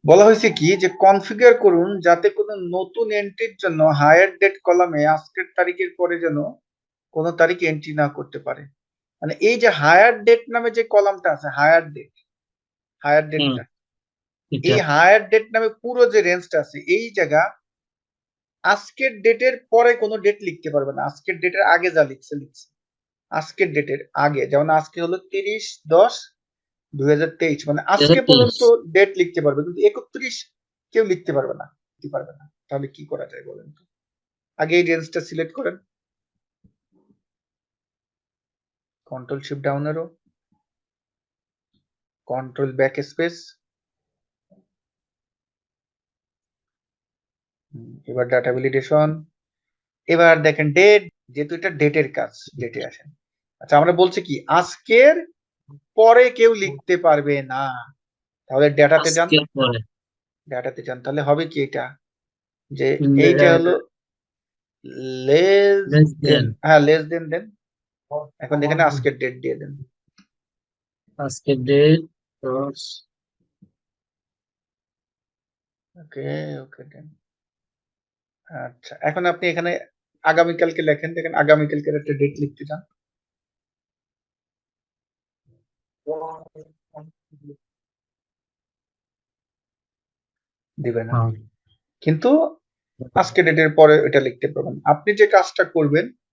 বলা হয়েছে কি যে কনফিগার করুন যাতে কোনো নতুন এন্ট্রির জন্য হায়ার ডেট কলামে আজকের তারিখের পরে যেন কোনো তারিখ এন্ট্রি না করতে পারে। মানে এই যে হায়ার ডেট নামে যে কলামটা আছে, হায়ার হুম, ডেটটা, এটা এই হায়ার ডেট নামে পুরো যে রেঞ্জটা আছে এই জায়গা আজকের ডেটের পরে কোনো ডেট লিখতে পারবে না, আজকের ডেটের আগে যা লিখছে লিখছে, আজকের ডেটের আগে, যেমন আজকে হলো 30/10/2023, মানে আজকে 2023। পর্যন্ত ডেট লিখতে পারবে, কিন্তু 31 কেউ লিখতে পারবে না, লিখতে পারবে না। তাহলে কি করা যায় বলেন তো? আগে এই রেঞ্জটা সিলেক্ট করেন, control shift down arrow, control back space, এবার ডাটা ভ্যালিডেশন, এবার দেখেন ডেট, যেহেতু এটা ডেটের কাজ, ডেটে আসেন। আচ্ছা, আমরা বলছি কি আজকের পরে কেউ লিখতে পারবে না, তাহলে ডেটাতে যান, আজকের পরে ডেটাতে যান, তাহলে হবে কি এটা, যে এইটা হলো লেস লেস দেন, দেন। হ্যাঁ লেস দেন দেন, এখন এখানে আজকের ডেট দিয়ে দেন। আজকের ডেট 10। ওকে, ওকে দেন। আচ্ছা, এখন আপনি এখানে আগামীকালকে লেখেন, দেখেন আগামীকালকের একটা ডেট লিখতে চান, দিবেন না, হ্যাঁ, কিন্তু আজকে ডেটের পরে এটা লিখতে পারবেন। আপনি যে কাজটা করবেন